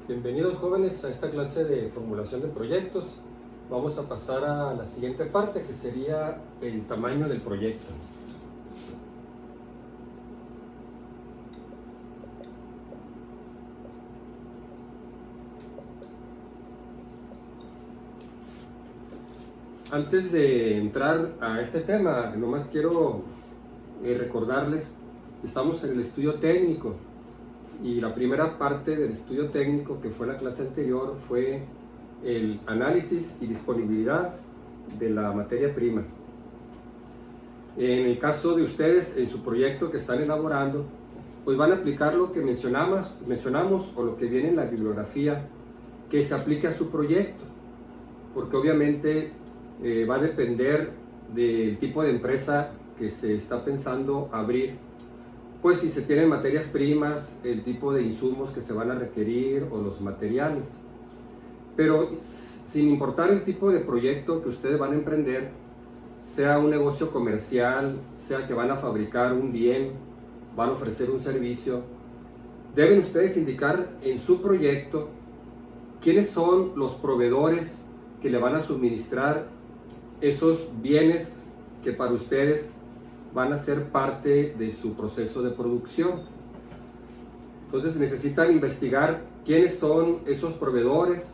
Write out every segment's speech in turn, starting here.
Bienvenidos jóvenes a esta clase de formulación de proyectos. Vamos a pasar a la siguiente parte, que sería el tamaño del proyecto. Antes de entrar a este tema, nomás quiero recordarles, estamos en el estudio técnico y la primera parte del estudio técnico, que fue la clase anterior, fue el análisis y disponibilidad de la materia prima. En el caso de ustedes, en su proyecto que están elaborando, pues van a aplicar lo que mencionamos o lo que viene en la bibliografía que se aplique a su proyecto, porque obviamente va a depender del tipo de empresa que se está pensando abrir, pues si se tienen materias primas, el tipo de insumos que se van a requerir o los materiales. Pero sin importar el tipo de proyecto que ustedes van a emprender, sea un negocio comercial, sea que van a fabricar un bien, van a ofrecer un servicio, deben ustedes indicar en su proyecto quiénes son los proveedores que le van a suministrar esos bienes que para ustedes van a ser parte de su proceso de producción. Entonces necesitan investigar quiénes son esos proveedores,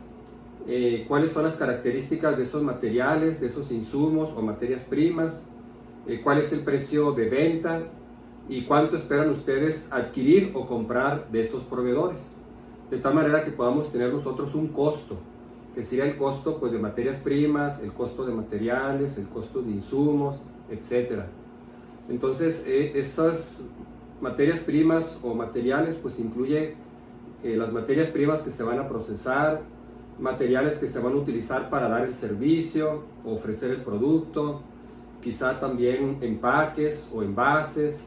cuáles son las características de esos materiales, de esos insumos o materias primas, cuál es el precio de venta y cuánto esperan ustedes adquirir o comprar de esos proveedores, de tal manera que podamos tener nosotros un costo, que sería el costo pues, de materias primas, el costo de materiales, el costo de insumos, etc. Entonces esas materias primas o materiales pues incluye las materias primas que se van a procesar, materiales que se van a utilizar para dar el servicio o ofrecer el producto, quizá también empaques o envases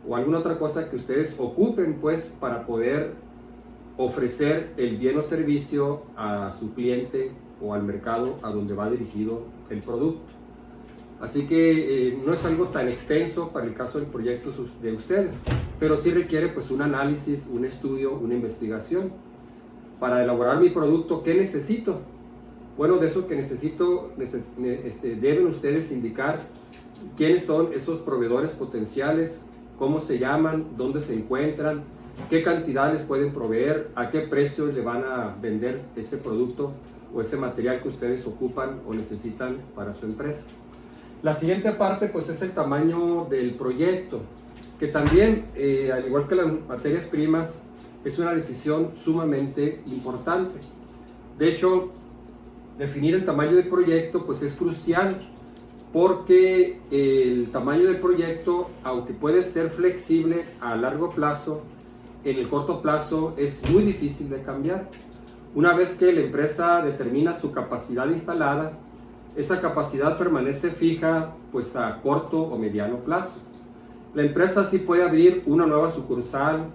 o alguna otra cosa que ustedes ocupen pues para poder ofrecer el bien o servicio a su cliente o al mercado a donde va dirigido el producto. Así que no es algo tan extenso para el caso del proyecto de ustedes, pero sí requiere pues un análisis, un estudio, una investigación. Para elaborar mi producto, ¿qué necesito? Bueno, de eso que necesito, deben ustedes indicar quiénes son esos proveedores potenciales, cómo se llaman, dónde se encuentran, qué cantidad les pueden proveer, a qué precio le van a vender ese producto o ese material que ustedes ocupan o necesitan para su empresa. La siguiente parte pues es el tamaño del proyecto, que también, al igual que las materias primas, es una decisión sumamente importante. De hecho, definir el tamaño del proyecto pues es crucial, porque el tamaño del proyecto, aunque puede ser flexible a largo plazo, en el corto plazo es muy difícil de cambiar. Una vez que la empresa determina su capacidad instalada, esa capacidad permanece fija pues a corto o mediano plazo. La empresa sí puede abrir una nueva sucursal,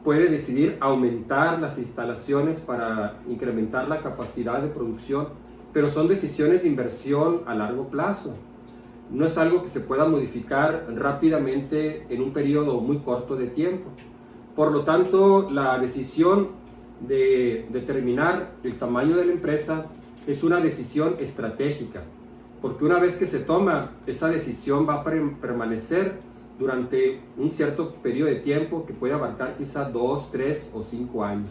puede decidir aumentar las instalaciones para incrementar la capacidad de producción, pero son decisiones de inversión a largo plazo. No es algo que se pueda modificar rápidamente en un periodo muy corto de tiempo. Por lo tanto, la decisión de determinar el tamaño de la empresa es una decisión estratégica, porque una vez que se toma, esa decisión va a permanecer durante un cierto periodo de tiempo que puede abarcar quizá 2, 3 o 5 años.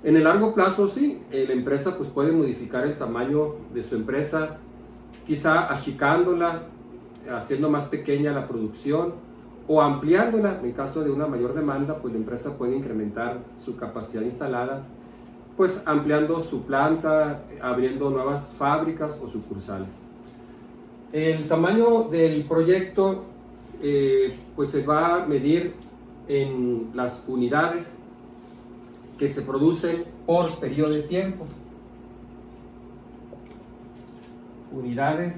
En el largo plazo sí, la empresa pues puede modificar el tamaño de su empresa, quizá achicándola, haciendo más pequeña la producción o ampliándola. En caso de una mayor demanda, pues la empresa puede incrementar su capacidad instalada, pues ampliando su planta, abriendo nuevas fábricas o sucursales. El tamaño del proyecto pues se va a medir en las unidades que se producen por periodo de tiempo. Unidades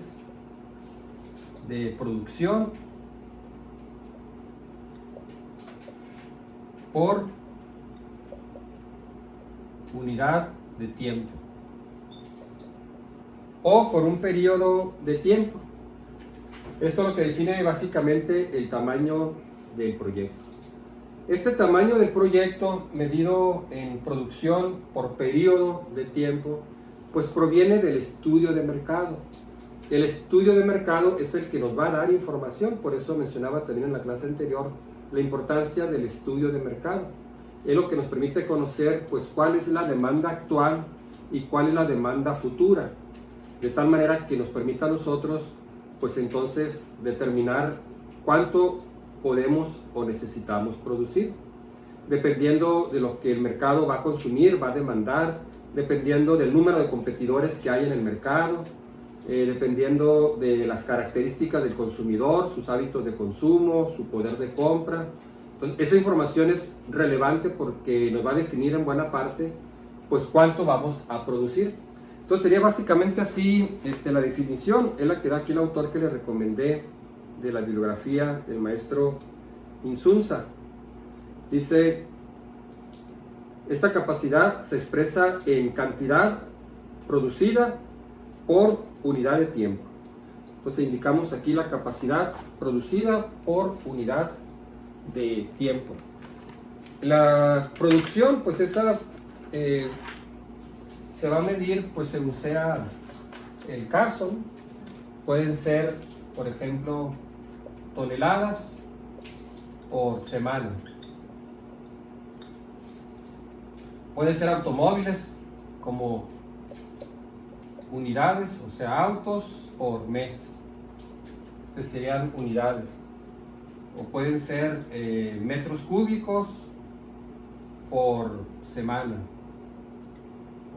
de producción por unidad de tiempo o por un periodo de tiempo. Esto es lo que define básicamente el tamaño del proyecto. Este tamaño del proyecto, medido en producción por periodo de tiempo, pues proviene del estudio de mercado. El estudio de mercado es el que nos va a dar información, por eso mencionaba también en la clase anterior la importancia del estudio de mercado. Es lo que nos permite conocer pues cuál es la demanda actual y cuál es la demanda futura, de tal manera que nos permita a nosotros pues entonces determinar cuánto podemos o necesitamos producir, dependiendo de lo que el mercado va a consumir, va a demandar, dependiendo del número de competidores que hay en el mercado, dependiendo de las características del consumidor, sus hábitos de consumo, su poder de compra. Entonces, esa información es relevante porque nos va a definir en buena parte pues cuánto vamos a producir. Entonces sería básicamente así la definición, es la que da aquí el autor que le recomendé de la bibliografía, el maestro Insunza. Dice, esta capacidad se expresa en cantidad producida por unidad de tiempo. Entonces indicamos aquí la capacidad producida por unidad de tiempo. La producción, pues esa se va a medir pues según sea el caso. Pueden ser, por ejemplo, toneladas por semana. Pueden ser automóviles como unidades, o sea, autos por mes. Estas serían unidades. O pueden ser metros cúbicos por semana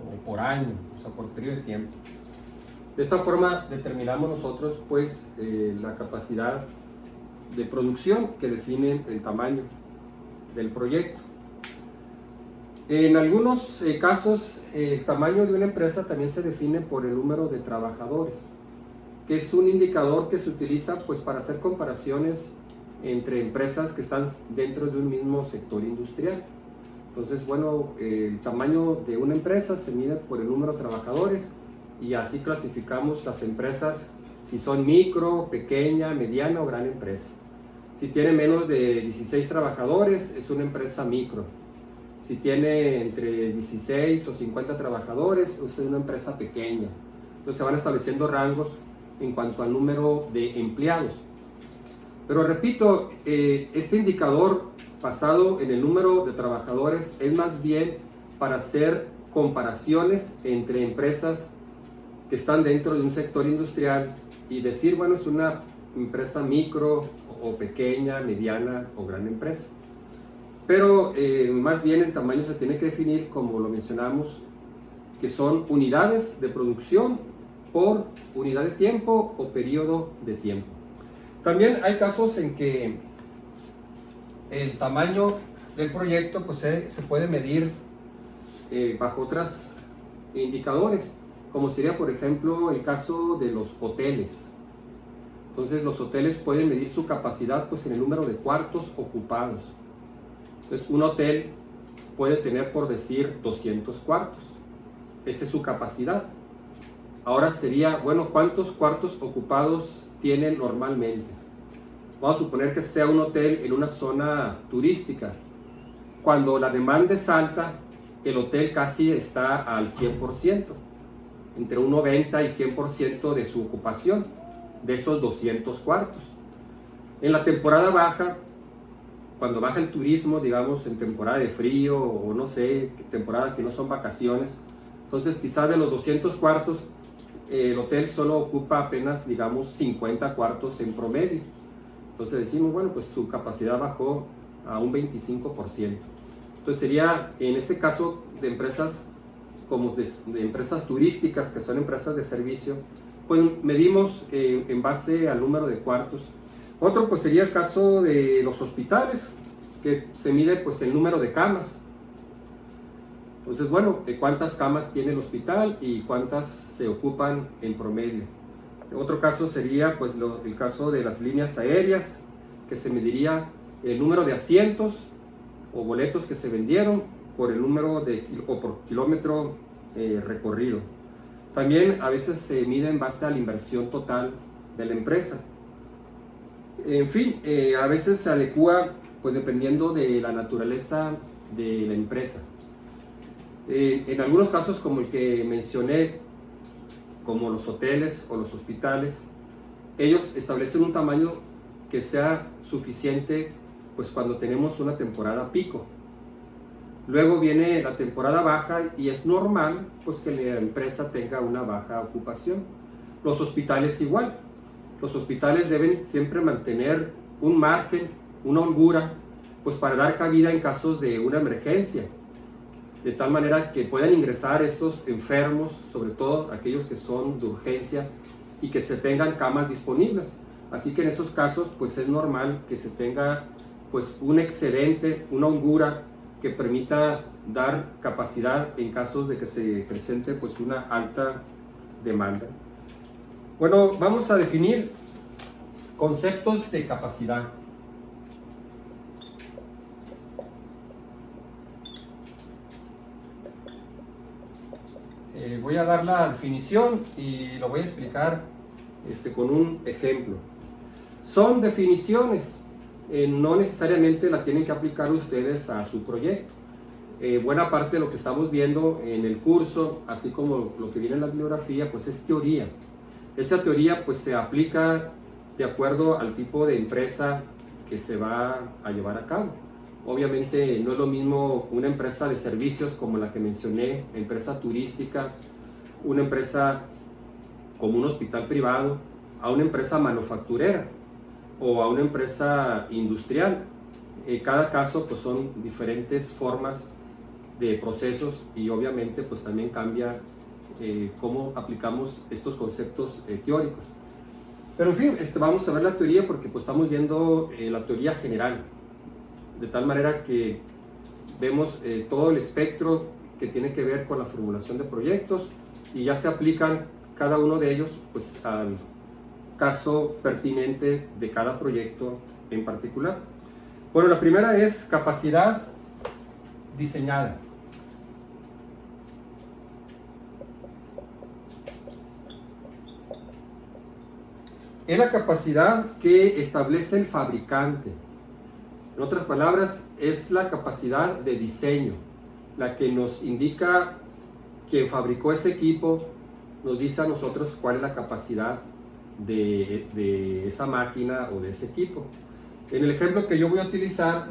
o por año, o sea, por periodo de tiempo. De esta forma determinamos nosotros pues la capacidad de producción que define el tamaño del proyecto. En algunos casos el tamaño de una empresa también se define por el número de trabajadores, que es un indicador que se utiliza pues para hacer comparaciones entre empresas que están dentro de un mismo sector industrial. Entonces, bueno, el tamaño de una empresa se mide por el número de trabajadores y así clasificamos las empresas si son micro, pequeña, mediana o gran empresa. Si tiene menos de 16 trabajadores es una empresa micro. Si tiene entre 16 o 50 trabajadores es una empresa pequeña. Entonces se van estableciendo rangos en cuanto al número de empleados. Pero repito, este indicador basado en el número de trabajadores es más bien para hacer comparaciones entre empresas que están dentro de un sector industrial y decir, bueno, es una empresa micro o pequeña, mediana o gran empresa. Pero más bien el tamaño se tiene que definir, como lo mencionamos, que son unidades de producción por unidad de tiempo o periodo de tiempo. También hay casos en que el tamaño del proyecto pues, se puede medir bajo otros indicadores, como sería por ejemplo el caso de los hoteles. Entonces los hoteles pueden medir su capacidad pues, en el número de cuartos ocupados. Entonces un hotel puede tener, por decir, 200 cuartos. Esa es su capacidad. Ahora sería, bueno, ¿cuántos cuartos ocupados tienen normalmente? Vamos a suponer que sea un hotel en una zona turística. Cuando la demanda es alta, el hotel casi está al 100%, entre un 90 y 100% de su ocupación, de esos 200 cuartos. En la temporada baja, cuando baja el turismo, digamos en temporada de frío o no sé, temporada que no son vacaciones, entonces quizás de los 200 cuartos, el hotel solo ocupa apenas, digamos, 50 cuartos en promedio. Entonces decimos, bueno, pues su capacidad bajó a un 25%. Entonces sería, en ese caso, de empresas como de empresas turísticas, que son empresas de servicio, pues medimos en base al número de cuartos. Otro pues sería el caso de los hospitales, que se mide pues el número de camas. Entonces, bueno, ¿cuántas camas tiene el hospital y cuántas se ocupan en promedio? Otro caso sería pues el caso de las líneas aéreas, que se mediría el número de asientos o boletos que se vendieron por el número o por kilómetro recorrido. También a veces se mide en base a la inversión total de la empresa. En fin, a veces se adecúa pues dependiendo de la naturaleza de la empresa. En algunos casos, como el que mencioné, como los hoteles o los hospitales, ellos establecen un tamaño que sea suficiente pues cuando tenemos una temporada pico. Luego viene la temporada baja y es normal pues que la empresa tenga una baja ocupación. Los hospitales igual. Los hospitales deben siempre mantener un margen, una holgura, pues para dar cabida en casos de una emergencia, de tal manera que puedan ingresar esos enfermos, sobre todo aquellos que son de urgencia, y que se tengan camas disponibles. Así que en esos casos pues es normal que se tenga pues un excedente, una holgura que permita dar capacidad en casos de que se presente pues una alta demanda. Bueno, vamos a definir conceptos de capacidad. Voy a dar la definición y lo voy a explicar con un ejemplo. Son definiciones, no necesariamente la tienen que aplicar ustedes a su proyecto. Buena parte de lo que estamos viendo en el curso, así como lo que viene en la bibliografía, pues es teoría. Esa teoría pues se aplica de acuerdo al tipo de empresa que se va a llevar a cabo. Obviamente no es lo mismo una empresa de servicios como la que mencioné, empresa turística, una empresa como un hospital privado, a una empresa manufacturera o a una empresa industrial. Cada caso pues son diferentes formas de procesos y obviamente pues también cambia cómo aplicamos estos conceptos teóricos. Pero en fin, vamos a ver la teoría porque pues estamos viendo la teoría general, de tal manera que vemos todo el espectro que tiene que ver con la formulación de proyectos y ya se aplican cada uno de ellos pues al caso pertinente de cada proyecto en particular. Bueno, la primera es capacidad diseñada. Es la capacidad que establece el fabricante. En otras palabras, es la capacidad de diseño, la que nos indica quien fabricó ese equipo, nos dice a nosotros cuál es la capacidad de esa máquina o de ese equipo. En el ejemplo que yo voy a utilizar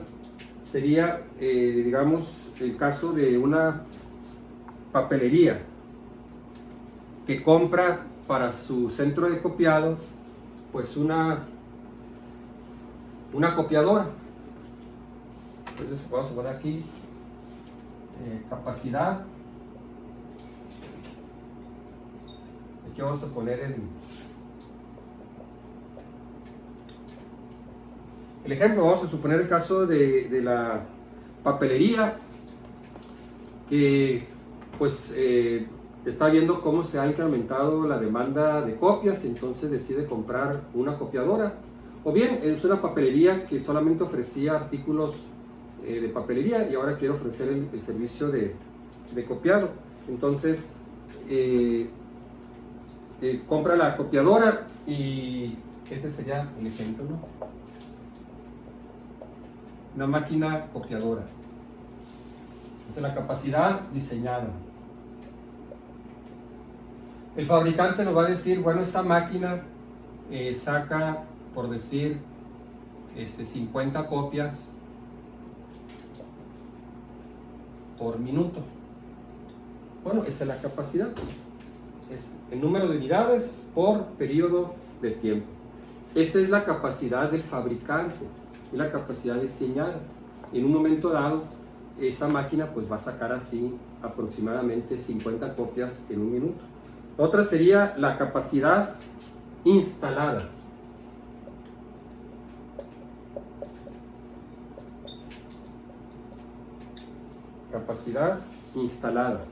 sería, digamos, el caso de una papelería que compra para su centro de copiado pues una copiadora. Entonces vamos a poner aquí capacidad. Aquí vamos a poner el ejemplo. Vamos a suponer el caso de la papelería que pues está viendo cómo se ha incrementado la demanda de copias, entonces decide comprar una copiadora. O bien es una papelería que solamente ofrecía artículos de papelería y ahora quiere ofrecer el servicio de copiado. Entonces compra la copiadora y este sería el ejemplo, ¿no? Una máquina copiadora. Esa es la capacidad diseñada. El fabricante nos va a decir, bueno, esta máquina saca, por decir, 50 copias por minuto. Bueno, esa es la capacidad. Es el número de unidades por periodo de tiempo. Esa es la capacidad del fabricante, es la capacidad diseñada. En un momento dado, esa máquina pues va a sacar así aproximadamente 50 copias en un minuto. Otra sería la capacidad instalada. Capacidad instalada.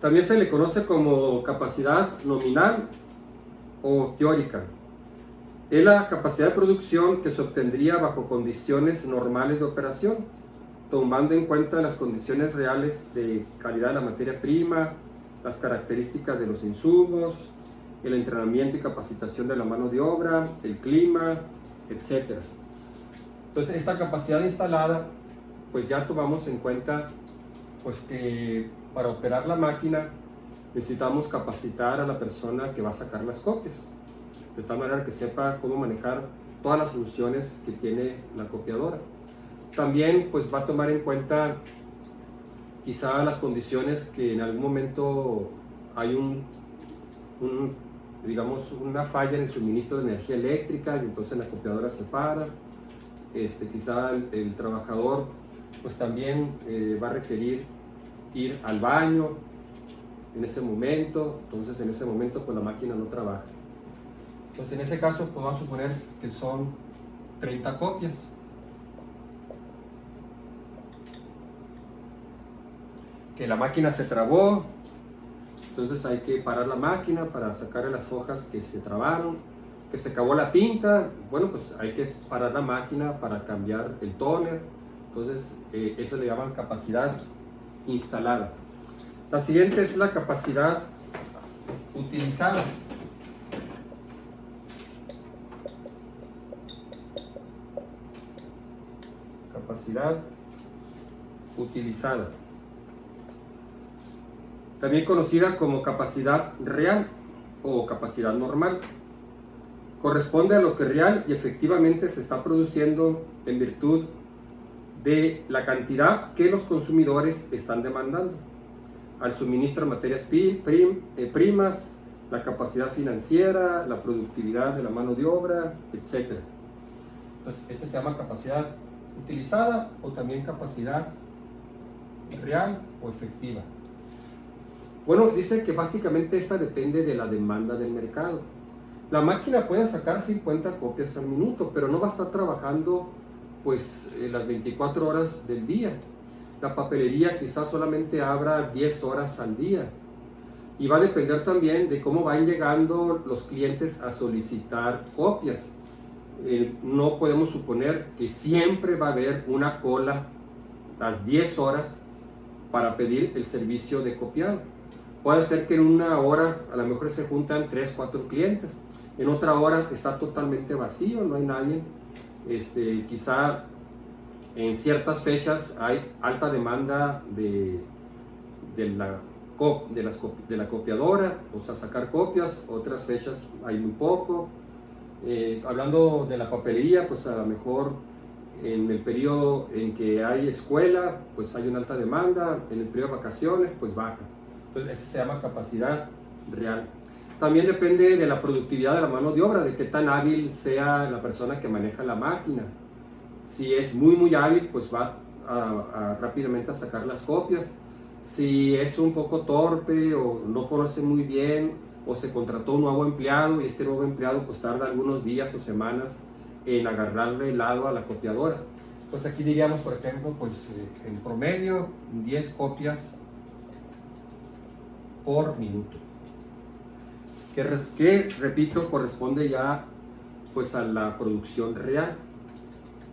También se le conoce como capacidad nominal o teórica. Es la capacidad de producción que se obtendría bajo condiciones normales de operación, tomando en cuenta las condiciones reales de calidad de la materia prima, las características de los insumos, el entrenamiento y capacitación de la mano de obra, el clima, etc. Entonces esta capacidad instalada, pues ya tomamos en cuenta pues que para operar la máquina necesitamos capacitar a la persona que va a sacar las copias, de tal manera que sepa cómo manejar todas las funciones que tiene la copiadora. También pues va a tomar en cuenta quizá las condiciones que en algún momento hay digamos, una falla en el suministro de energía eléctrica y entonces la copiadora se para. Quizá el trabajador pues también va a requerir ir al baño en ese momento, entonces en ese momento pues la máquina no trabaja. Entonces en ese caso pues vamos a suponer que son 30 copias. Que la máquina se trabó, entonces hay que parar la máquina para sacar las hojas que se trabaron, que se acabó la tinta, bueno pues hay que parar la máquina para cambiar el tóner, entonces eso le llaman capacidad instalada. La siguiente es la capacidad utilizada. Capacidad utilizada. También conocida como capacidad real o capacidad normal. Corresponde a lo que real y efectivamente se está produciendo en virtud de la cantidad que los consumidores están demandando, al suministro de materias primas, la capacidad financiera, la productividad de la mano de obra, etc. Entonces, este se llama capacidad utilizada o también capacidad real o efectiva. Bueno, dice que básicamente esta depende de la demanda del mercado. La máquina puede sacar 50 copias al minuto, pero no va a estar trabajando pues las 24 horas del día. La papelería quizás solamente abra 10 horas al día. Y va a depender también de cómo van llegando los clientes a solicitar copias. No podemos suponer que siempre va a haber una cola las 10 horas para pedir el servicio de copiado. Puede ser que en una hora a lo mejor se juntan 3, 4 clientes, en otra hora está totalmente vacío, no hay nadie. Quizá en ciertas fechas hay alta demanda de la copiadora, o sea, sacar copias, otras fechas hay muy poco. Hablando de la papelería, pues a lo mejor en el periodo en que hay escuela, pues hay una alta demanda, en el periodo de vacaciones, pues baja. Entonces, ese se llama capacidad real. También depende de la productividad de la mano de obra, de qué tan hábil sea la persona que maneja la máquina. Si es muy hábil, pues va rápidamente a sacar las copias. Si es un poco torpe o no conoce muy bien, o se contrató un nuevo empleado y este nuevo empleado pues tarda algunos días o semanas en agarrarle el lado a la copiadora. Pues aquí diríamos, por ejemplo, pues en promedio 10 copias por minuto, que repito, corresponde ya pues a la producción real,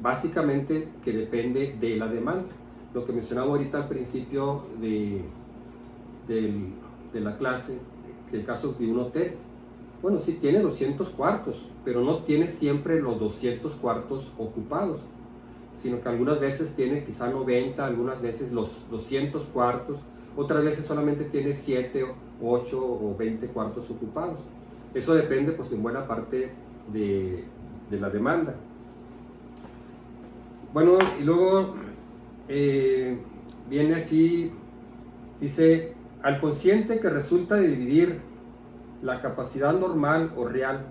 básicamente que depende de la demanda, lo que mencionaba ahorita al principio de la clase, el caso de un hotel. Bueno, sí tiene 200 cuartos, pero no tiene siempre los 200 cuartos ocupados, sino que algunas veces tiene quizá 90, algunas veces los 200 cuartos, otras veces solamente tiene 7, 8 o 20 cuartos ocupados. Eso depende pues en buena parte de la demanda. Bueno, y luego viene aquí, dice, al cociente que resulta de dividir la capacidad normal o real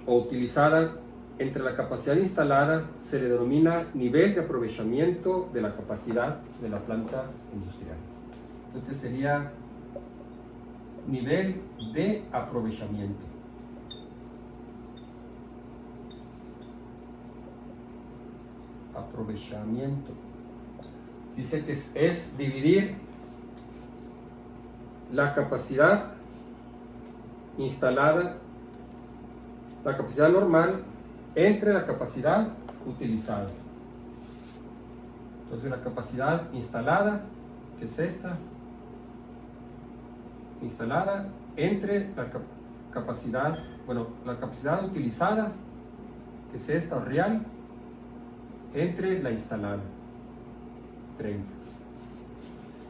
o utilizada entre la capacidad instalada se le denomina nivel de aprovechamiento de la capacidad de la planta industrial. Entonces sería nivel de aprovechamiento. Aprovechamiento. Dice que es dividir la capacidad instalada, la capacidad normal, entre la capacidad utilizada. Entonces la capacidad instalada, que es esta, instalada entre la capacidad utilizada que es esta, real, entre la instalada, 30.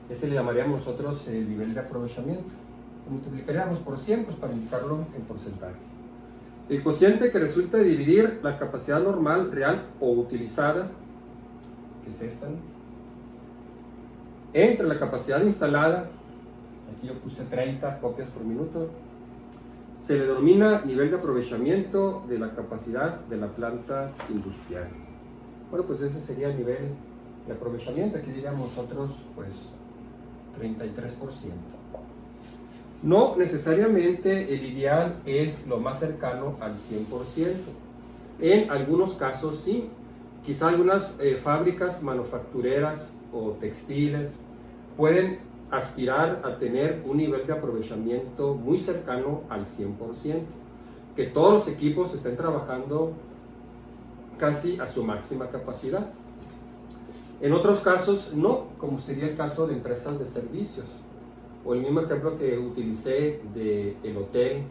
Ese le llamaríamos nosotros el nivel de aprovechamiento. Lo multiplicaríamos por 100 pues, para indicarlo en porcentaje. El cociente que resulta de dividir la capacidad normal, real o utilizada, que es esta, ¿no?, entre la capacidad instalada, aquí yo puse 30 copias por minuto, se le denomina nivel de aprovechamiento de la capacidad de la planta industrial. Bueno, pues ese sería el nivel de aprovechamiento. Aquí diríamos nosotros, pues, 33%. No necesariamente el ideal es lo más cercano al 100%. En algunos casos sí. Quizá algunas fábricas manufactureras o textiles pueden aspirar a tener un nivel de aprovechamiento muy cercano al 100%. Que todos los equipos estén trabajando casi a su máxima capacidad. En otros casos no, como sería el caso de empresas de servicios, o el mismo ejemplo que utilicé del hotel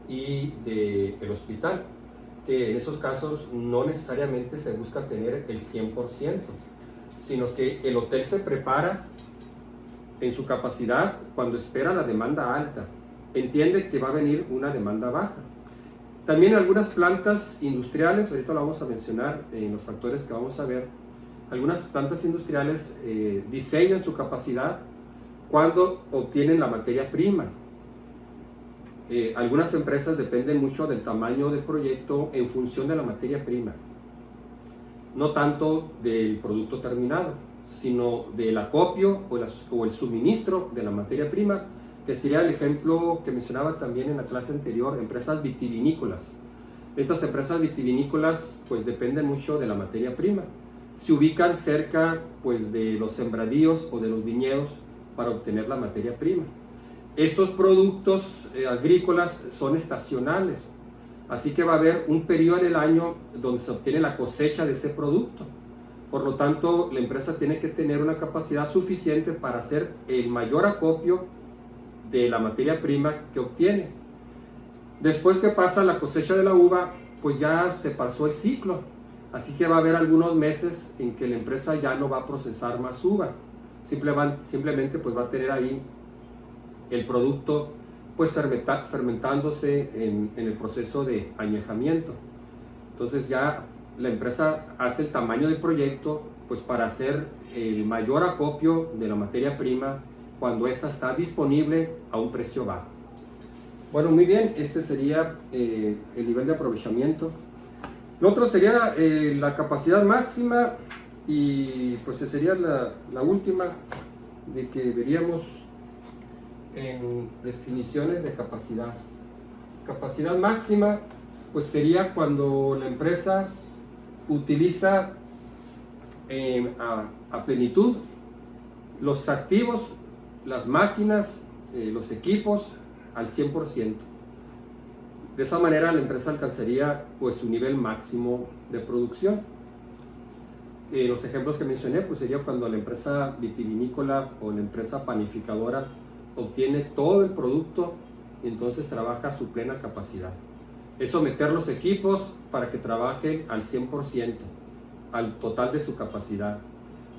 y del hospital, que en esos casos no necesariamente se busca tener el 100%, sino que el hotel se prepara en su capacidad cuando espera la demanda alta, entiende que va a venir una demanda baja. También algunas plantas industriales, ahorita lo vamos a mencionar en los factores que vamos a ver, algunas plantas industriales diseñan su capacidad cuando obtienen la materia prima. Algunas empresas dependen mucho del tamaño del proyecto en función de la materia prima, no tanto del producto terminado, sino del acopio o el suministro de la materia prima, que sería el ejemplo que mencionaba también en la clase anterior, empresas vitivinícolas. Estas empresas vitivinícolas pues dependen mucho de la materia prima. Se ubican cerca pues de los sembradíos o de los viñedos para obtener la materia prima. Estos productos agrícolas son estacionales, así que va a haber un periodo en el año donde se obtiene la cosecha de ese producto. Por lo tanto, la empresa tiene que tener una capacidad suficiente para hacer el mayor acopio de la materia prima que obtiene. Después que pasa la cosecha de la uva, pues ya se pasó el ciclo, así que va a haber algunos meses en que la empresa ya no va a procesar más uva, simplemente pues va a tener ahí el producto pues fermentándose en el proceso de añejamiento. Entonces ya la empresa hace el tamaño del proyecto pues para hacer el mayor acopio de la materia prima cuando ésta está disponible a un precio bajo. Bueno, muy bien, este sería el nivel de aprovechamiento. Lo otro sería la capacidad máxima, y pues sería la última de que veríamos en definiciones de capacidad. Capacidad máxima pues sería cuando la empresa utiliza a plenitud los activos, las máquinas, los equipos al 100%. De esa manera la empresa alcanzaría pues su nivel máximo de producción. Los ejemplos que mencioné pues sería cuando la empresa vitivinícola o la empresa panificadora obtiene todo el producto y entonces trabaja a su plena capacidad. Es someter los equipos para que trabajen al 100%, al total de su capacidad.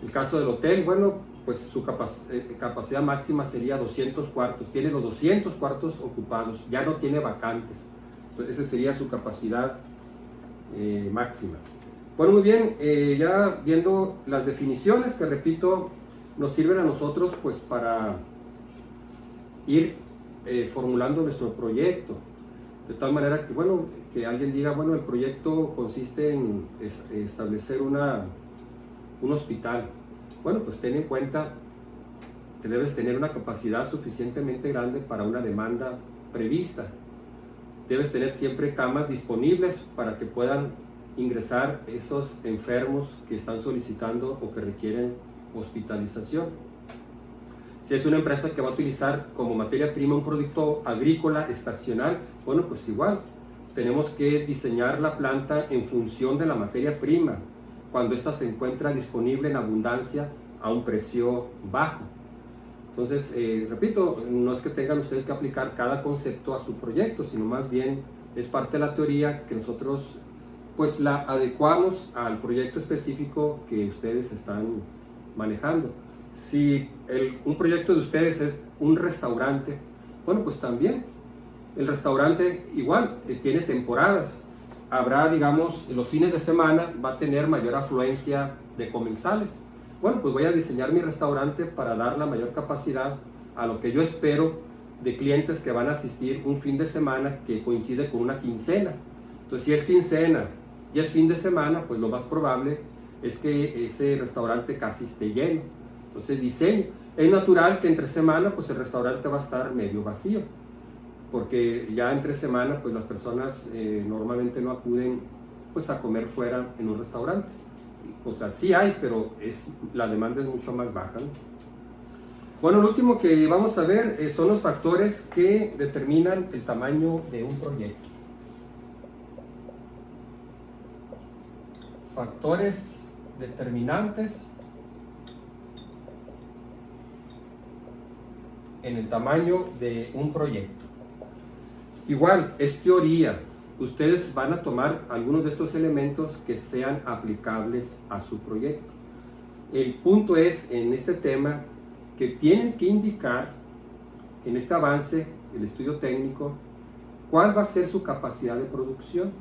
El caso del hotel, bueno, pues su capacidad máxima sería 200 cuartos. Tiene los 200 cuartos ocupados, ya no tiene vacantes. Entonces esa sería su capacidad máxima. Bueno, muy bien, ya viendo las definiciones que, repito, nos sirven a nosotros pues para ir formulando nuestro proyecto. De tal manera que, bueno, que alguien diga, bueno, el proyecto consiste en establecer un hospital. Bueno, pues ten en cuenta que debes tener una capacidad suficientemente grande para una demanda prevista. Debes tener siempre camas disponibles para que puedan ingresar esos enfermos que están solicitando o que requieren hospitalización. Si es una empresa que va a utilizar como materia prima un producto agrícola estacional, bueno, pues igual, tenemos que diseñar la planta en función de la materia prima, cuando ésta se encuentra disponible en abundancia a un precio bajo. Entonces, repito, no es que tengan ustedes que aplicar cada concepto a su proyecto, sino más bien es parte de la teoría que nosotros pues la adecuamos al proyecto específico que ustedes están manejando. Si un proyecto de ustedes es un restaurante, bueno, pues también el restaurante igual tiene temporadas. Habrá, digamos, los fines de semana va a tener mayor afluencia de comensales. Bueno, pues voy a diseñar mi restaurante para dar la mayor capacidad a lo que yo espero de clientes que van a asistir un fin de semana que coincide con una quincena. Entonces, si es quincena y es fin de semana, pues lo más probable es que ese restaurante casi esté lleno. Entonces, diseño. Es natural que entre semana, pues el restaurante va a estar medio vacío, porque ya entre semana, pues las personas normalmente no acuden pues a comer fuera en un restaurante. O sea, sí hay, pero la demanda es mucho más baja, ¿no? Bueno, lo último que vamos a ver son los factores que determinan el tamaño de un proyecto. Factores determinantes en el tamaño de un proyecto. Igual, es teoría. Ustedes van a tomar algunos de estos elementos que sean aplicables a su proyecto. El punto es, en este tema, que tienen que indicar en este avance, el estudio técnico, cuál va a ser su capacidad de producción,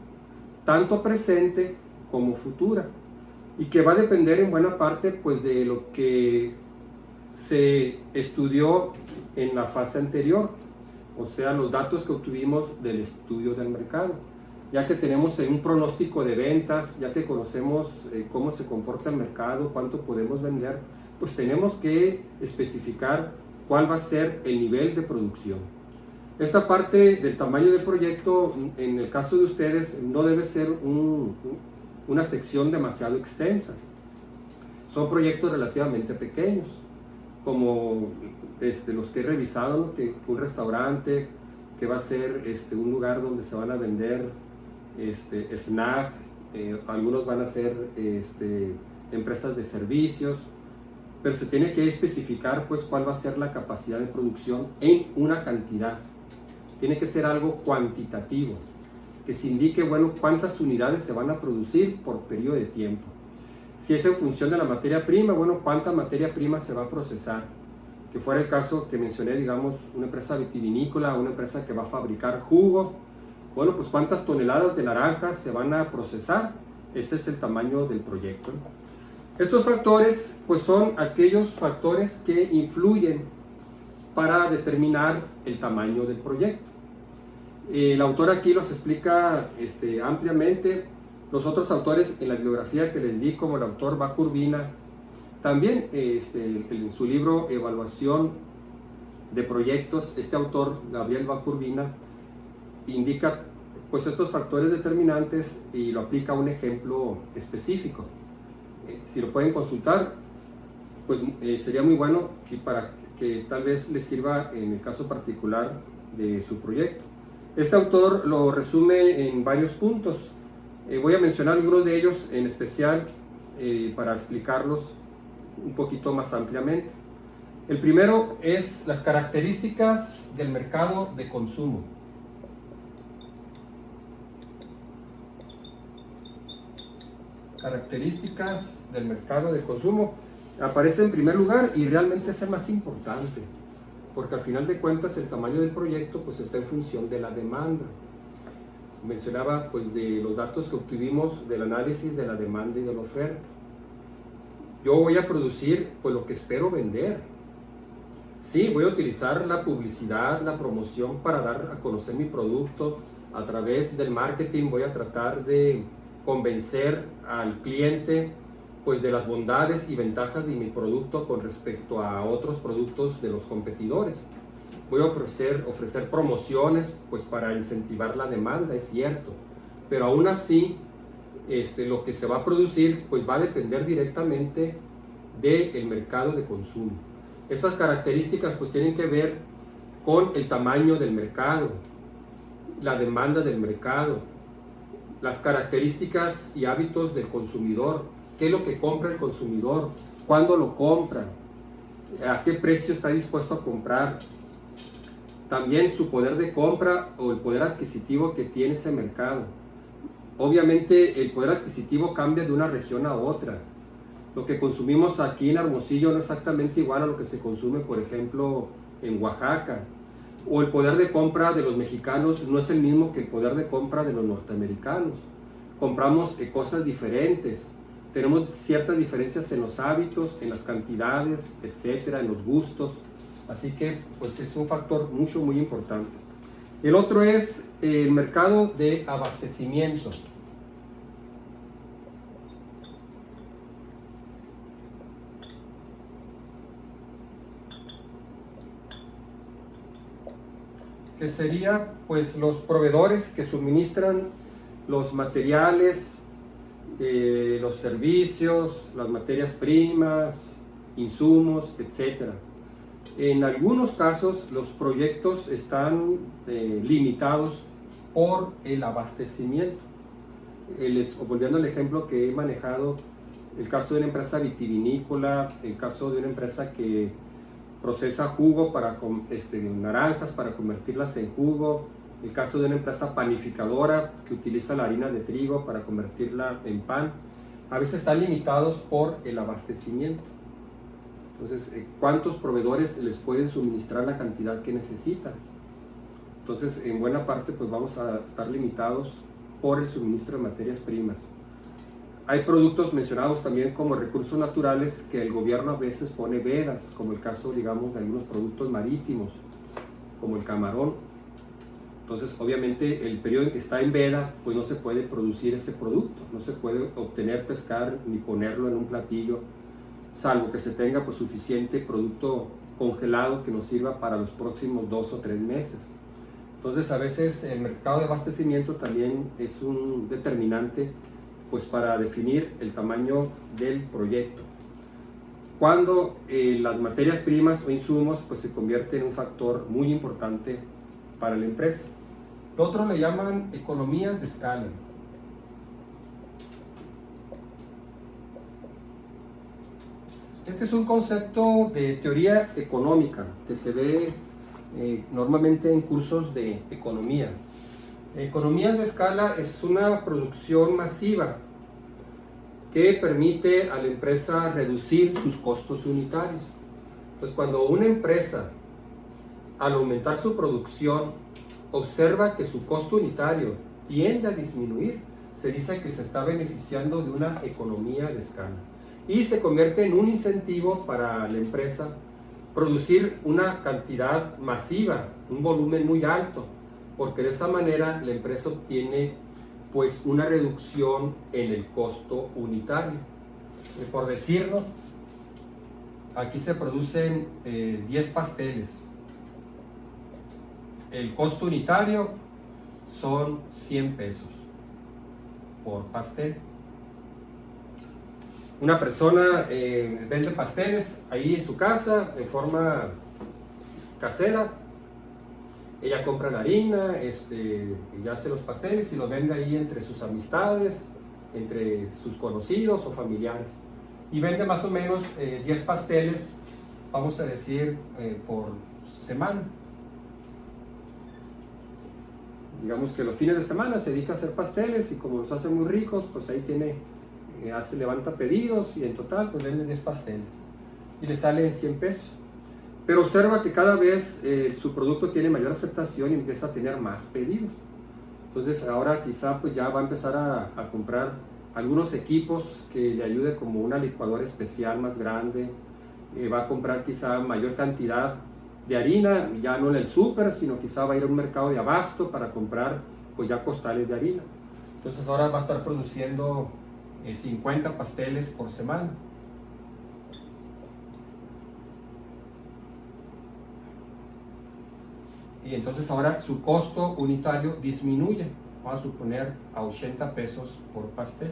tanto presente como futura, y que va a depender en buena parte pues de lo que se estudió en la fase anterior, o sea, los datos que obtuvimos del estudio del mercado. Ya que tenemos un pronóstico de ventas, ya que conocemos cómo se comporta el mercado, cuánto podemos vender, pues tenemos que especificar cuál va a ser el nivel de producción. Esta parte del tamaño del proyecto, en el caso de ustedes, no debe ser una sección demasiado extensa. Son proyectos relativamente pequeños, como los que he revisado, ¿no? que un restaurante que va a ser un lugar donde se van a vender snack, algunos van a ser empresas de servicios, pero se tiene que especificar pues cuál va a ser la capacidad de producción en una cantidad. Tiene que ser algo cuantitativo, que se indique, bueno, cuántas unidades se van a producir por periodo de tiempo. Si es en función de la materia prima, bueno, cuánta materia prima se va a procesar. Que fuera el caso que mencioné, digamos, una empresa vitivinícola, una empresa que va a fabricar jugo, bueno, pues cuántas toneladas de naranjas se van a procesar. Ese es el tamaño del proyecto. Estos factores, pues son aquellos factores que influyen para determinar el tamaño del proyecto. El autor aquí los explica ampliamente. Los otros autores en la bibliografía que les di, como el autor Bakurbina, también en su libro Evaluación de Proyectos, este autor, Gabriel Bakurbina, indica pues estos factores determinantes y lo aplica a un ejemplo específico. Si lo pueden consultar, pues sería muy bueno para que tal vez les sirva en el caso particular de su proyecto. Este autor lo resume en varios puntos. Voy a mencionar algunos de ellos en especial para explicarlos un poquito más ampliamente. El primero es las características del mercado de consumo. Características del mercado de consumo. Aparece en primer lugar y realmente es el más importante, porque al final de cuentas el tamaño del proyecto pues está en función de la demanda. Mencionaba pues de los datos que obtuvimos del análisis de la demanda y de la oferta. Yo voy a producir pues lo que espero vender. Sí, voy a utilizar la publicidad, la promoción para dar a conocer mi producto. A través del marketing voy a tratar de convencer al cliente pues de las bondades y ventajas de mi producto con respecto a otros productos de los competidores. Voy a ofrecer promociones pues para incentivar la demanda, es cierto, pero aún así lo que se va a producir pues va a depender directamente del mercado de consumo. Esas características pues tienen que ver con el tamaño del mercado, la demanda del mercado, las características y hábitos del consumidor, qué es lo que compra el consumidor, cuándo lo compra, a qué precio está dispuesto a comprar, también su poder de compra o el poder adquisitivo que tiene ese mercado. obviamente el poder adquisitivo cambia de una región a otra. Lo que consumimos aquí en Hermosillo no es exactamente igual a lo que se consume, por ejemplo, en Oaxaca. O el poder de compra de los mexicanos no es el mismo que el poder de compra de los norteamericanos. Compramos cosas diferentes. Tenemos ciertas diferencias en los hábitos, en las cantidades, etcétera, en los gustos. Así que pues es un factor muy importante. El otro es el mercado de abastecimiento. Que sería pues los proveedores que suministran los materiales, los servicios, las materias primas, insumos, etcétera. En algunos casos los proyectos están limitados por el abastecimiento. Volviendo al ejemplo que he manejado, el caso de una empresa vitivinícola, el caso de una empresa que procesa jugo para naranjas para convertirlas en jugo, el caso de una empresa panificadora que utiliza la harina de trigo para convertirla en pan, a veces están limitados por el abastecimiento. Entonces, ¿cuántos proveedores les pueden suministrar la cantidad que necesitan? Entonces, en buena parte, pues vamos a estar limitados por el suministro de materias primas. Hay productos mencionados también como recursos naturales que el gobierno a veces pone vedas, como el caso, digamos, de algunos productos marítimos, como el camarón. Entonces, obviamente, el periodo en que está en veda, pues no se puede producir ese producto, no se puede obtener, pescar, ni ponerlo en un platillo, salvo que se tenga pues suficiente producto congelado que nos sirva para los próximos 2 o 3 meses. Entonces, a veces el mercado de abastecimiento también es un determinante pues para definir el tamaño del proyecto. Cuando las materias primas o insumos pues se convierten en un factor muy importante para la empresa. Lo otro le llaman economías de escala. Este es un concepto de teoría económica que se ve normalmente en cursos de economía. Economías de escala es una producción masiva que permite a la empresa reducir sus costos unitarios. Entonces, cuando una empresa, al aumentar su producción, observa que su costo unitario tiende a disminuir, se dice que se está beneficiando de una economía de escala. Y se convierte en un incentivo para la empresa producir una cantidad masiva, un volumen muy alto, porque de esa manera la empresa obtiene pues una reducción en el costo unitario. Por decirlo, aquí se producen 10 pasteles. El costo unitario son 100 pesos por pastel. Una persona vende pasteles ahí en su casa de forma casera. Ella compra la harina y hace los pasteles y los vende ahí entre sus amistades, entre sus conocidos o familiares. Y vende más o menos 10 pasteles, vamos a decir, por semana. Digamos que los fines de semana se dedica a hacer pasteles y como los hace muy ricos, pues ahí levanta pedidos y en total pues vende 10 pasteles y le sale en 100 pesos. Pero observa que cada vez su producto tiene mayor aceptación y empieza a tener más pedidos. Entonces ahora quizá pues ya va a empezar a comprar algunos equipos que le ayude, como una licuadora especial más grande. Va a comprar quizá mayor cantidad de harina, ya no en el súper, sino quizá va a ir a un mercado de abasto para comprar pues ya costales de harina. Entonces ahora va a estar produciendo 50 pasteles por semana. Y entonces ahora su costo unitario disminuye, vamos a suponer a 80 pesos por pastel.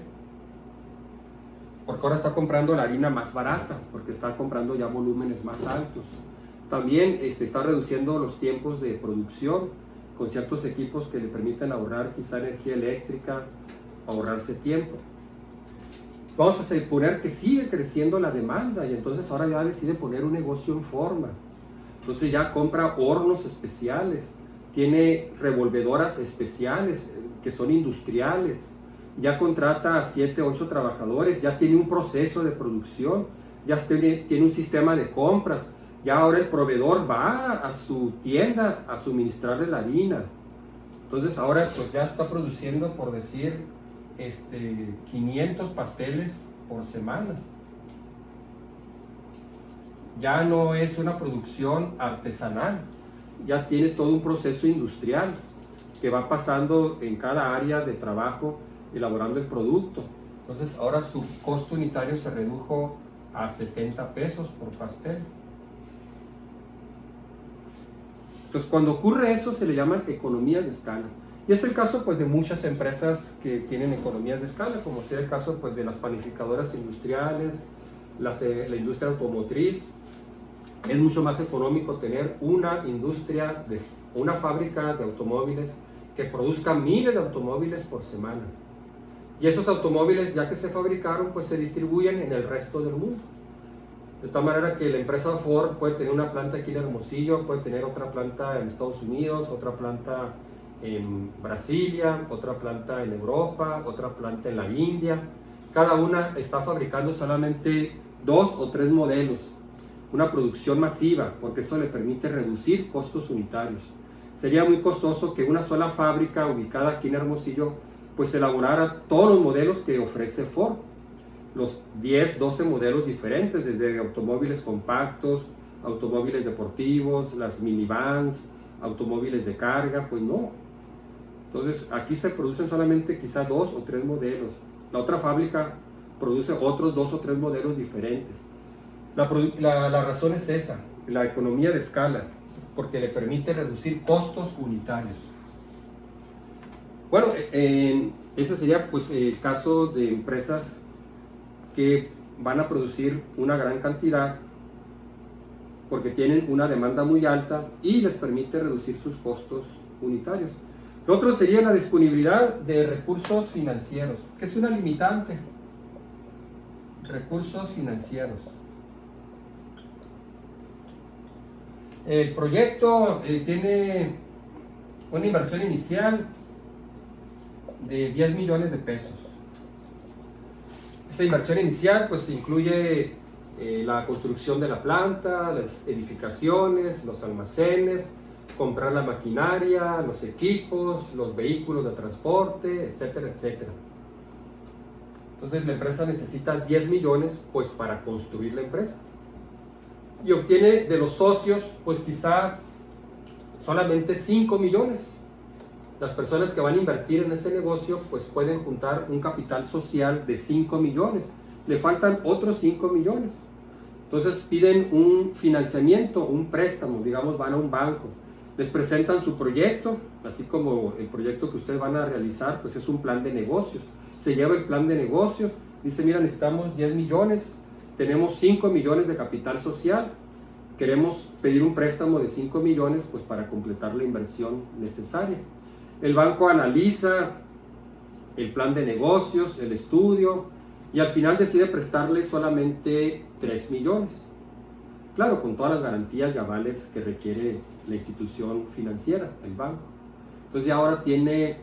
Porque ahora está comprando la harina más barata, porque está comprando ya volúmenes más altos. También está reduciendo los tiempos de producción con ciertos equipos que le permiten ahorrar quizá energía eléctrica, ahorrarse tiempo. Vamos a suponer que sigue creciendo la demanda y entonces ahora ya decide poner un negocio en forma. Entonces ya compra hornos especiales, tiene revolvedoras especiales que son industriales, ya contrata a 7, 8 trabajadores, ya tiene un proceso de producción, ya tiene un sistema de compras, ya ahora el proveedor va a su tienda a suministrarle la harina. Entonces ahora pues ya está produciendo, por decir, 500 pasteles por semana. Ya no es una producción artesanal, ya tiene todo un proceso industrial que va pasando en cada área de trabajo elaborando el producto. Entonces ahora su costo unitario se redujo a 70 pesos por pastel. Entonces cuando ocurre eso se le llaman economías de escala. Y es el caso pues de muchas empresas que tienen economías de escala, como sea el caso pues de las panificadoras industriales, la industria automotriz. Es mucho más económico tener una industria, una fábrica de automóviles que produzca miles de automóviles por semana. Y esos automóviles, ya que se fabricaron, pues se distribuyen en el resto del mundo. De tal manera que la empresa Ford puede tener una planta aquí en Hermosillo, puede tener otra planta en Estados Unidos, otra planta en Brasilia, otra planta en Europa, otra planta en la India. Cada una está fabricando solamente 2 o 3 modelos. Una producción masiva, porque eso le permite reducir costos unitarios. Sería muy costoso que una sola fábrica ubicada aquí en Hermosillo pues elaborara todos los modelos que ofrece Ford. Los 10, 12 modelos diferentes, desde automóviles compactos, automóviles deportivos, las minivans, automóviles de carga, pues no. Entonces aquí se producen solamente quizá 2 o 3 modelos. La otra fábrica produce otros 2 o 3 modelos diferentes. La razón es esa, la economía de escala, porque le permite reducir costos unitarios. Bueno, ese sería pues el caso de empresas que van a producir una gran cantidad porque tienen una demanda muy alta y les permite reducir sus costos unitarios. Lo otro sería la disponibilidad de recursos financieros, que es una limitante. Recursos financieros. El proyecto tiene una inversión inicial de 10 millones de pesos. Esa inversión inicial pues incluye la construcción de la planta, las edificaciones, los almacenes, comprar la maquinaria, los equipos, los vehículos de transporte, etcétera, etcétera. Entonces la empresa necesita 10 millones pues para construir la empresa. Y obtiene de los socios pues quizá solamente 5 millones. Las personas que van a invertir en ese negocio pues pueden juntar un capital social de 5 millones. Le faltan otros 5 millones. Entonces piden un financiamiento, un préstamo, digamos, van a un banco. Les presentan su proyecto, así como el proyecto que ustedes van a realizar, pues es un plan de negocios. Se lleva el plan de negocios, dice, mira, necesitamos 10 millones, tenemos 5 millones de capital social, queremos pedir un préstamo de 5 millones pues para completar la inversión necesaria. El banco analiza el plan de negocios, el estudio, y al final decide prestarle solamente 3 millones. Claro, con todas las garantías y avales que requiere la institución financiera, el banco. Entonces ya ahora tiene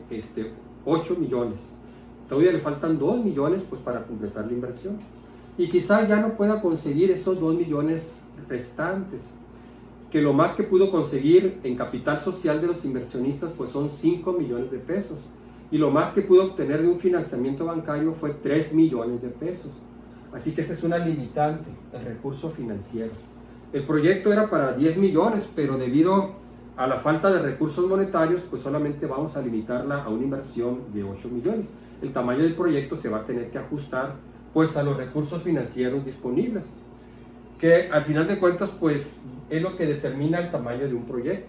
8 millones. Todavía le faltan 2 millones pues para completar la inversión. Y quizá ya no pueda conseguir esos 2 millones restantes, que lo más que pudo conseguir en capital social de los inversionistas pues son 5 millones de pesos. Y lo más que pudo obtener de un financiamiento bancario fue 3 millones de pesos. Así que esa es una limitante, el recurso financiero. El proyecto era para 10 millones, pero debido a la falta de recursos monetarios, pues solamente vamos a limitarla a una inversión de 8 millones. El tamaño del proyecto se va a tener que ajustar pues a los recursos financieros disponibles, que al final de cuentas pues es lo que determina el tamaño de un proyecto.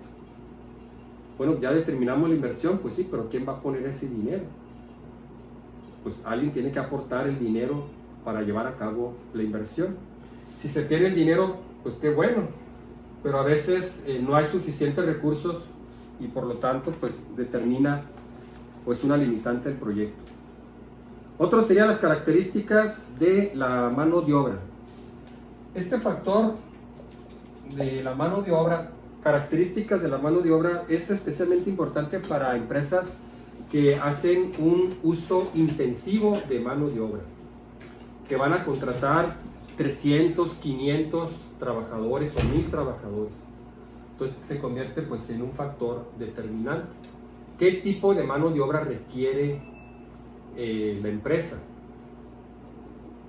Bueno, ya determinamos la inversión, pues sí, pero ¿quién va a poner ese dinero? Pues alguien tiene que aportar el dinero para llevar a cabo la inversión. Si se pierde el dinero, pues qué bueno, pero a veces no hay suficientes recursos y por lo tanto pues determina pues una limitante del proyecto. Otro serían las características de la mano de obra. Este factor de la mano de obra, características de la mano de obra, es especialmente importante para empresas que hacen un uso intensivo de mano de obra, que van a contratar 300, 500 trabajadores o 1000 trabajadores. Entonces se convierte pues en un factor determinante. ¿Qué tipo de mano de obra requiere la empresa?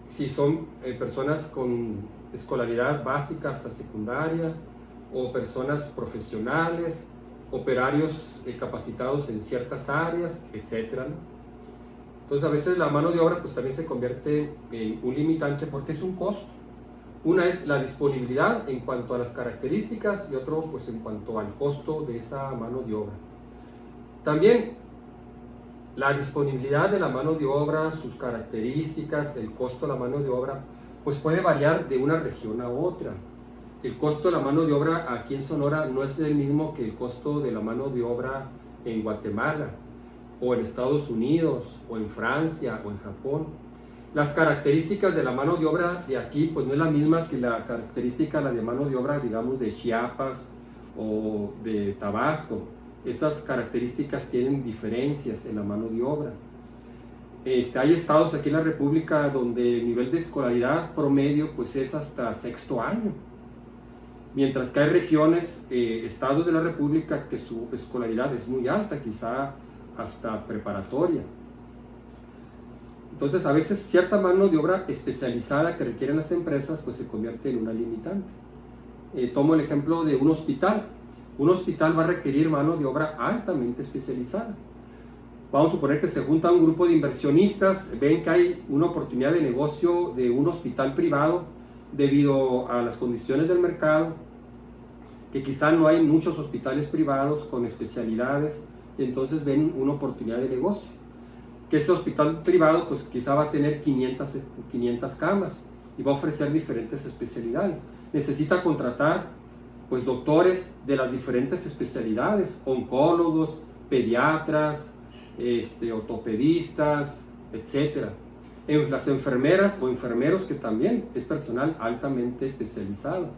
Si son personas con escolaridad básica hasta secundaria, o personas profesionales, operarios capacitados en ciertas áreas, etc. Entonces a veces la mano de obra pues también se convierte en un limitante porque es un costo. Una es la disponibilidad en cuanto a las características y otro pues en cuanto al costo de esa mano de obra. También la disponibilidad de la mano de obra, sus características, el costo de la mano de obra, pues puede variar de una región a otra. El costo de la mano de obra aquí en Sonora no es el mismo que el costo de la mano de obra en Guatemala, o en Estados Unidos, o en Francia, o en Japón. Las características de la mano de obra de aquí, pues no es la misma que la característica de la mano de obra, digamos, de Chiapas o de Tabasco. Esas características tienen diferencias en la mano de obra. Hay estados aquí en la República donde el nivel de escolaridad promedio pues es hasta 6º año. Mientras que hay regiones, estados de la República que su escolaridad es muy alta, quizá hasta preparatoria. Entonces a veces cierta mano de obra especializada que requieren las empresas pues se convierte en una limitante. Tomo el ejemplo de un hospital. Un hospital va a requerir mano de obra altamente especializada. Vamos a suponer que se junta un grupo de inversionistas, ven que hay una oportunidad de negocio de un hospital privado debido a las condiciones del mercado, que quizá no hay muchos hospitales privados con especialidades, y entonces ven una oportunidad de negocio. Que ese hospital privado pues quizá va a tener 500 camas y va a ofrecer diferentes especialidades. Necesita contratar pues doctores de las diferentes especialidades, oncólogos, pediatras, ortopedistas, etc. Las enfermeras o enfermeros, que también es personal altamente especializado.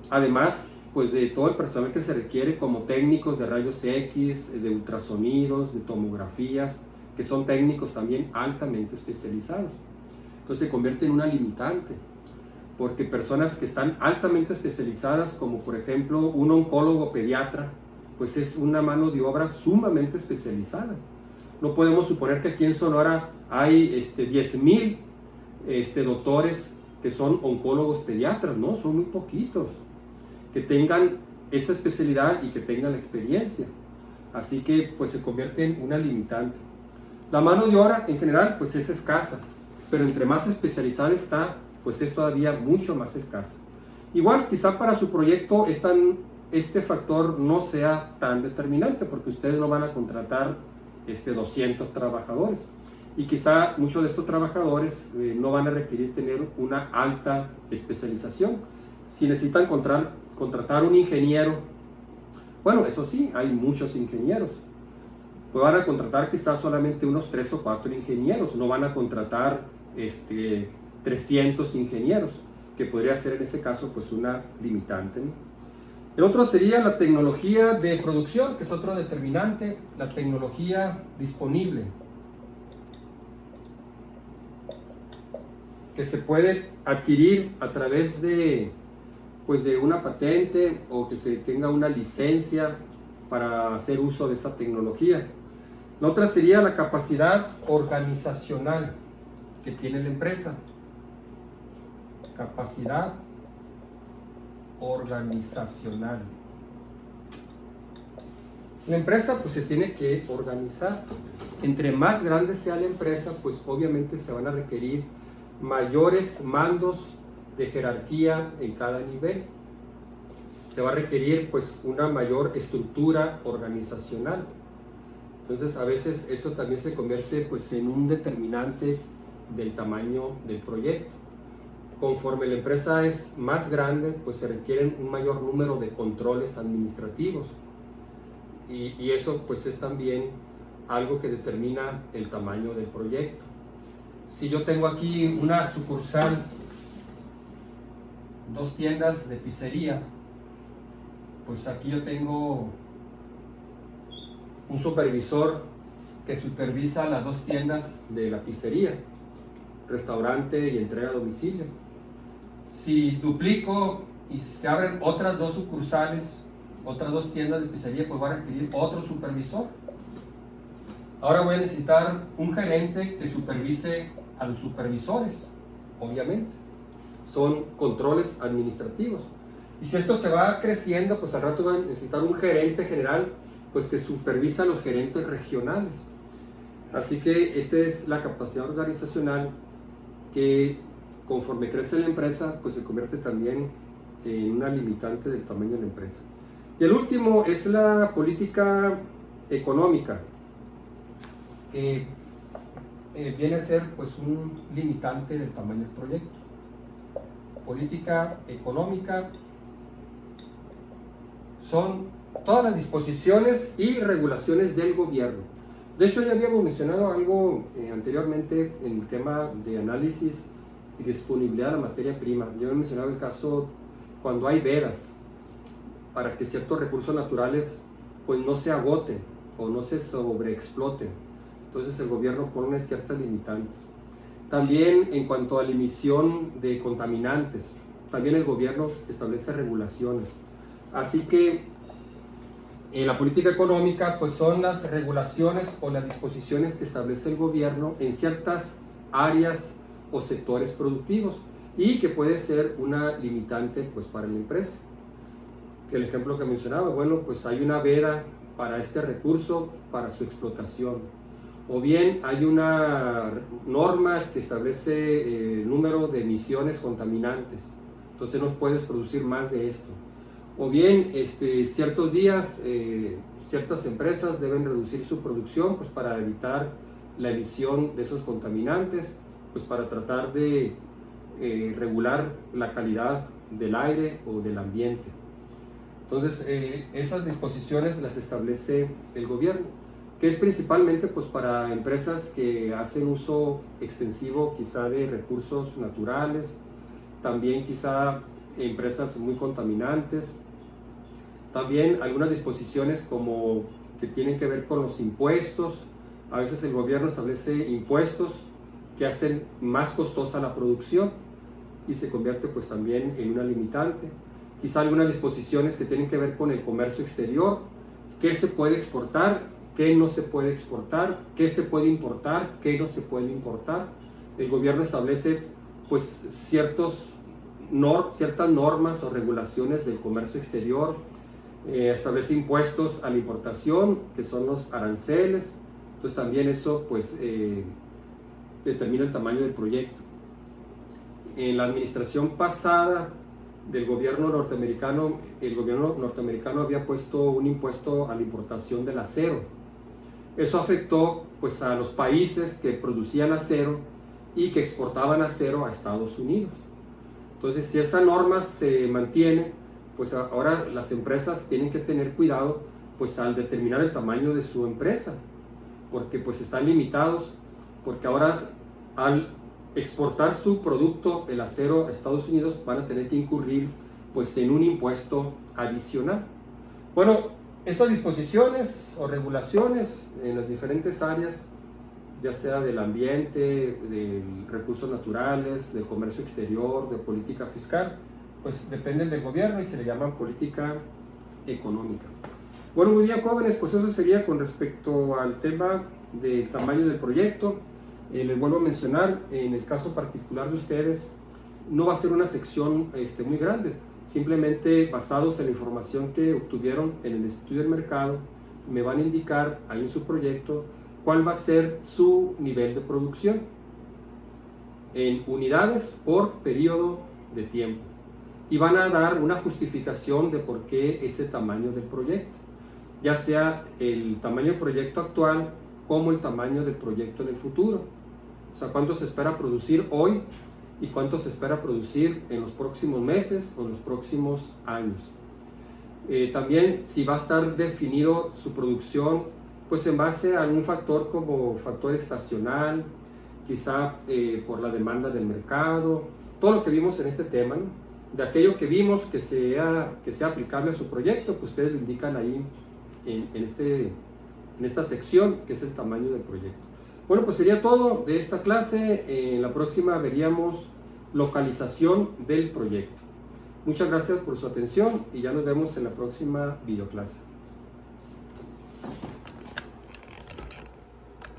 Además, pues de todo el personal que se requiere como técnicos de rayos X, de ultrasonidos, de tomografías, que son técnicos también altamente especializados. Entonces se convierte en una limitante, porque personas que están altamente especializadas, como por ejemplo un oncólogo pediatra, pues es una mano de obra sumamente especializada. No podemos suponer que aquí en Sonora hay 10,000 doctores que son oncólogos pediatras, no, son muy poquitos que tengan esa especialidad y que tengan la experiencia. Así que pues se convierte en una limitante. La mano de obra en general pues es escasa, pero entre más especializada está, pues es todavía mucho más escasa. Igual quizá para su proyecto este factor no sea tan determinante, porque ustedes no van a contratar 200 trabajadores, y quizá muchos de estos trabajadores no van a requerir tener una alta especialización. Si necesitan contratar un ingeniero, bueno, eso sí, hay muchos ingenieros, pues van a contratar quizás solamente unos 3 o 4 ingenieros, no van a contratar 300 ingenieros, que podría ser en ese caso pues una limitante, ¿no? El otro sería la tecnología de producción, que es otro determinante, la tecnología disponible, que se puede adquirir a través de una patente, o que se tenga una licencia para hacer uso de esa tecnología. La otra sería la capacidad organizacional que tiene la empresa. Capacidad organizacional. La empresa pues se tiene que organizar. Entre más grande sea la empresa, pues obviamente se van a requerir mayores mandos de jerarquía en cada nivel. Se va a requerir pues una mayor estructura organizacional. Entonces a veces eso también se convierte pues en un determinante del tamaño del proyecto. Conforme la empresa es más grande, pues se requieren un mayor número de controles administrativos, y eso pues es también algo que determina el tamaño del proyecto. Si yo tengo aquí una sucursal, 2 tiendas de pizzería, pues aquí yo tengo un supervisor que supervisa las 2 tiendas de la pizzería, restaurante y entrega a domicilio. Si duplico y se abren otras 2 sucursales, otras 2 tiendas de pizzería, pues van a requerir otro supervisor. Ahora voy a necesitar un gerente que supervise a los supervisores, obviamente. Son controles administrativos. Y si esto se va creciendo, pues al rato van a necesitar un gerente general, pues que supervisa a los gerentes regionales. Así que esta es la capacidad organizacional que conforme crece la empresa, pues se convierte también en una limitante del tamaño de la empresa. Y el último es la política económica, que viene a ser pues un limitante del tamaño del proyecto. Política económica son todas las disposiciones y regulaciones del gobierno. De hecho, ya habíamos mencionado algo anteriormente en el tema de análisis y disponibilidad de la materia prima. Yo he mencionado el caso cuando hay vedas para que ciertos recursos naturales pues no se agoten o no se sobreexploten. Entonces el gobierno pone ciertas limitantes. También en cuanto a la emisión de contaminantes, también el gobierno establece regulaciones. Así que en la política económica pues son las regulaciones o las disposiciones que establece el gobierno en ciertas áreas o sectores productivos y que puede ser una limitante pues para la empresa. Que el ejemplo que mencionaba, bueno, pues hay una veda para este recurso, para su explotación. O bien hay una norma que establece el número de emisiones contaminantes, entonces no puedes producir más de esto. O bien ciertos días ciertas empresas deben reducir su producción pues para evitar la emisión de esos contaminantes, pues para tratar de regular la calidad del aire o del ambiente. Entonces esas disposiciones las establece el gobierno, que es principalmente pues para empresas que hacen uso extensivo quizá de recursos naturales, también quizá empresas muy contaminantes, también algunas disposiciones como que tienen que ver con los impuestos. A veces el gobierno establece impuestos que hacen más costosa la producción y se convierte pues también en una limitante. Quizá algunas disposiciones que tienen que ver con el comercio exterior, qué se puede exportar, qué no se puede exportar, qué se puede importar, qué no se puede importar. El gobierno establece pues ciertas normas o regulaciones del comercio exterior, establece impuestos a la importación, que son los aranceles. Entonces también eso pues determina el tamaño del proyecto. En la administración pasada del gobierno norteamericano, el gobierno norteamericano había puesto un impuesto a la importación del acero. Eso afectó pues a los países que producían acero y que exportaban acero a Estados Unidos. Entonces, si esa norma se mantiene, pues ahora las empresas tienen que tener cuidado pues al determinar el tamaño de su empresa, porque pues están limitados, porque ahora al exportar su producto, el acero, a Estados Unidos, van a tener que incurrir pues en un impuesto adicional. Bueno, estas disposiciones o regulaciones en las diferentes áreas, ya sea del ambiente, de recursos naturales, del comercio exterior, de política fiscal, pues dependen del gobierno y se le llaman política económica. Bueno, muy bien, jóvenes, pues eso sería con respecto al tema del tamaño del proyecto. Les vuelvo a mencionar, en el caso particular de ustedes, no va a ser una sección muy grande, simplemente basados en la información que obtuvieron en el estudio del mercado, me van a indicar ahí en su proyecto cuál va a ser su nivel de producción en unidades por periodo de tiempo y van a dar una justificación de por qué ese tamaño del proyecto, ya sea el tamaño del proyecto actual como el tamaño del proyecto en el futuro. O sea, cuánto se espera producir hoy y cuánto se espera producir en los próximos meses o en los próximos años. También si va a estar definido su producción pues en base a algún factor como factor estacional, quizá por la demanda del mercado, todo lo que vimos en este tema, ¿no? De aquello que vimos que sea aplicable a su proyecto, pues ustedes lo indican ahí en este en esta sección que es el tamaño del proyecto. Bueno, pues sería todo de esta clase. En la próxima veríamos localización del proyecto. Muchas gracias por su atención y ya nos vemos en la próxima videoclase.